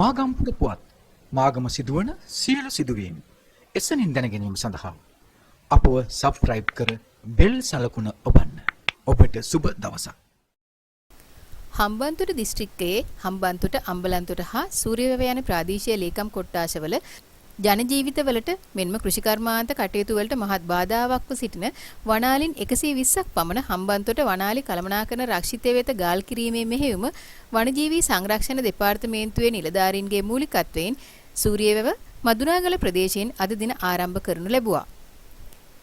මාගම්පුර පුවත් මාගම සිදුවන සියලු සිදුවීම් එසනින් දැන ගැනීම සඳහා අපව සබ්ස්ක්‍රයිබ් කර බෙල් සලකුණ ඔබන්න. ඔබට සුබ දවසක්. හම්බන්තොට දිස්ත්‍රික්කයේ හම්බන්තොට අම්බලන්තොට හා සූරියවැව යන ප්‍රාදේශීය ලේකම් කොට්ටාශවල ජන ජීවිතවලට මෙන්ම කෘෂිකර්මාන්ත කටයුතු වලට මහත් බාධාවක්ව සිටින වනාලින් 120ක් පමණ හම්බන්තොට වනාලි කළමනාකරන රක්ෂිතය වෙත ගාල් කිරීමේ මෙහෙයුම වනජීවී සංරක්ෂණ දෙපාර්තමේන්තුවේ නිලධාරීන්ගේ මූලිකත්වයෙන් සූරියවැව මදුනාගල ප්‍රදේශයෙන් අද දින ආරම්භ කරනු ලැබුවා.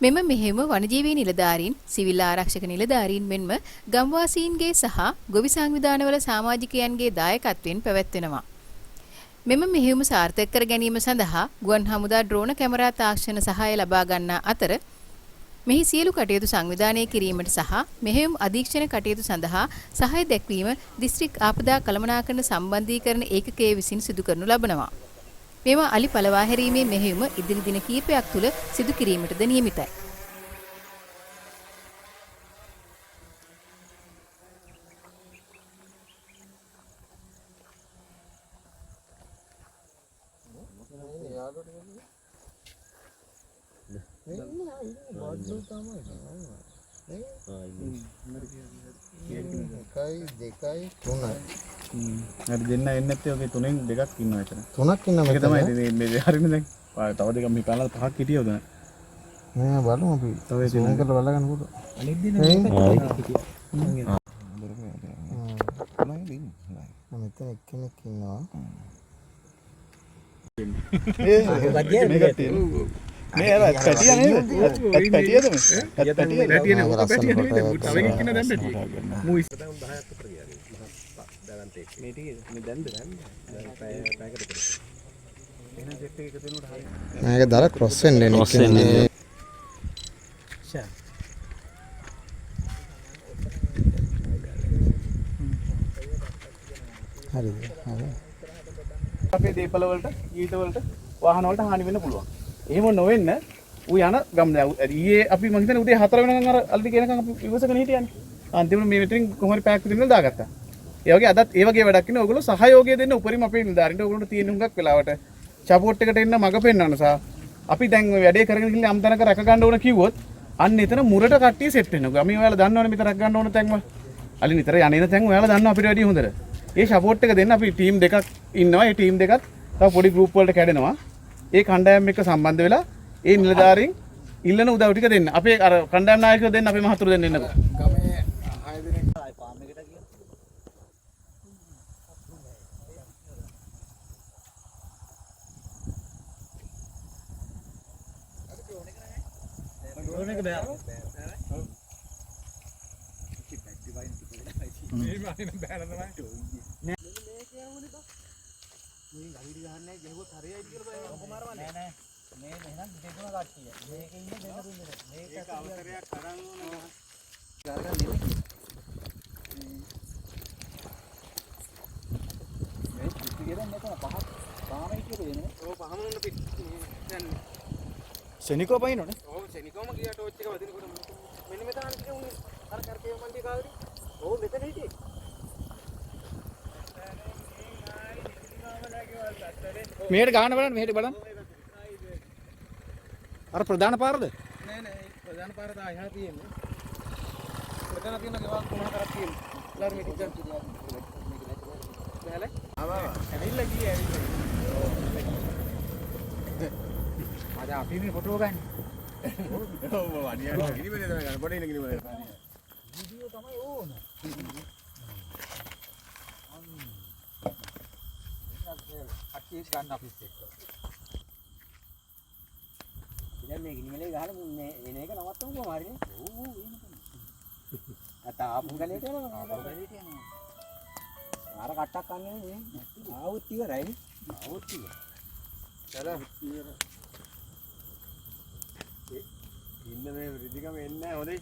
මෙම මෙහෙයුම වනජීවී නිලධාරීන්, සිවිල් ආරක්ෂක නිලධාරීන් මෙන්ම ගම්වාසීන්ගේ සහ ගොවි සංවිධානවල සමාජිකයන්ගේ දායකත්වයෙන් පැවැත්වෙනවා. මෙම මෙහෙයුම සාර්ථක කර ගැනීම සඳහා ගුවන් හමුදා ඩ්‍රෝන කැමරා තාක්ෂණ සහාය ලබා ගන්නා අතර මෙහි සියලු කටයුතු සංවිධානය කිරීමට සහ මෙහෙයුම් අධීක්ෂණ කටයුතු සඳහා සහාය දැක්වීම දිස්ත්‍රික් ආපදා කළමනාකරන සම්බන්ධීකරණ ඒකකයේ විසින් සිදු කරනු ලබනවා. මෙම අලි පළවා හැරීමේ මෙහෙයුම ඉදිරි දින කිහිපයක් තුළ සිදු කිරීමටද නියමිතයි. හරි දෙන්න එන්නේ නැත්තේ ඔගේ තුනෙන් දෙකක් ඉන්නවා එතන. තුනක් ඉන්නවා මේක තමයි මේ හරිනේ දැන්. තව දෙකක් මේ පැනලා පහක් හිටියවද? නෑ බලමු අපි. තව ඒක උන්කට බලගන්න පුළුවන්. අනිත් දින මෙතන එක්කෙනෙක් ඉන්නවා. මේ අර පැටිය නේද? පැටියද මේ? පැටිය නේ. ඔක පැටිය නෙමෙයි. තව එකෙක් ඉන්න දැන් පැටිය. මූ 10ක් අතර ගියා. මේ ටිකේ මේ දැන්ද පැයකට පෙර. එහෙනම් සෙට් එක දෙනුට හරිය. මේක දර ක්‍රොස් වෙන්නේ නේ. හරිද? හරි. අපේ දීපල වලට, ඊට වලට, වාහන වලට හානි වෙන්න පුළුවන්. එහෙම නොවෙන්න ඌ යන ගම් ඊයේ අපි මං හිතන්නේ උදේ 4 වෙනකන් අර අල්ලි කියනකන් අපි ඉවසගෙන හිටියානේ. අන්තිමට මේ මෙතනින් කොහොම හරි පැයක් විතර දාගත්තා. ඒ වගේ අදත් ඒ වගේ වැඩක් ඉන්නේ. ඔයගොල්ලෝ සහයෝගය දෙන්න උපරිම අපේ නිලධාරීන්ට ඔයගොල්ලන්ට තියෙන හුඟක් වෙලාවට සපෝට් එකට එන්න මග පෙන්වන්න සහ අපි දැන් ඔය වැඩේ කරගෙන ගිහින් අම්තනක රැක ගන්න ඕන කිව්වොත් අන්න එතන මුරට කට්ටිය සෙට් වෙනවා. අපි ඔයාලා දන්නවනේ මෙතන රැක ගන්න ඕන තැන්ම. අලි නිතර යන්නේ තැන් ඔයාලා දන්නවා අපිට වැඩිය හොඳට. ඒ සපෝට් එක දෙන්න අපි ටීම් දෙකක් ඉන්නවා. ඒ ටීම් දෙකත් තව පොඩි ගෲප් වලට කැඩෙනවා. ඒ කණ්ඩායම් එක්ක සම්බන්ධ වෙලා ඒ නිලධාරීන් ඉල්ලන උදව් ටික දෙන්න. අපේ අර කණ්ඩායම් නායකයෝ දෙන්න අපේ මහතුරු දෙන්න එන්නකෝ. ගමේ 6 දිනක් ආයි ෆාම් එකට ගියා. ඕන එක බෑ. මේ මානේ බෑලා තමයි. මේ ගහිරි ගහන්නේ ගෙහුවොත් හරියයි කියලා බෑ. ඔක මාරවන්නේ. නෑ මේ එහෙනම් දෙතුන කට්ටිය. මේකේ ඉන්නේ දෙන්න දුන්නේ. මේක අවතරයක් කරන් ඕන. ගාලා නෙමෙයි. මේ පිටිගෙන් නැතන පහක් පහම හිටියද එන්නේ. ඔව් පහම උන්න පිට. දැන් සෙනිකෝ පයින්නෝනේ. ඔව් සෙනිකෝම ගියා ටෝච් එක වදිනකොට මෙන්න මෙතන හිටියේ උනේ. අර කරකේ මන්ටි කාවේදී. ඔව් මෙතන හිටියේ. මෙහෙට ගහන්න බලන්න මෙහෙට බලන්න. අර ප්‍රධාන පාරද? නෑ නෑ ප්‍රධාන පාර තා එහා තියෙන්නේ. ප්‍රධාන තියෙන ගෙවල් කොහොම කරක් තියෙන්නේ. ලාර මේ ටික ගන්න. බැලේ? ආවා. ඇවිල්ලා ගියේ ඇවිල්ලා. අද අපි මේ ෆොටෝ ගන්න. ඔව් වඩියා ගිනිමනේ තමයි ගන්න. පොඩේ ගිනිමනේ. වීඩියෝ තමයි ඕන. අක්කේස් ගන්න අපිස් එක්ක. ඉතින් මේ ගිනිමලේ ගහලා මේ එන එක නවත්තමු කොහොම හරිනේ. ඔව් ඔව් එහෙම තමයි. අත ආපු ගලේට යනවා. ආපු ගලේට යනවා. අර කට්ටක් කන්නේ නේ. ආවොත් ඉවරයි නේ. ආවොත් ඉවරයි. චලා ඉවරයි. ඉන්න මේ රිදිකම එන්නේ නැහැ හොඳයි.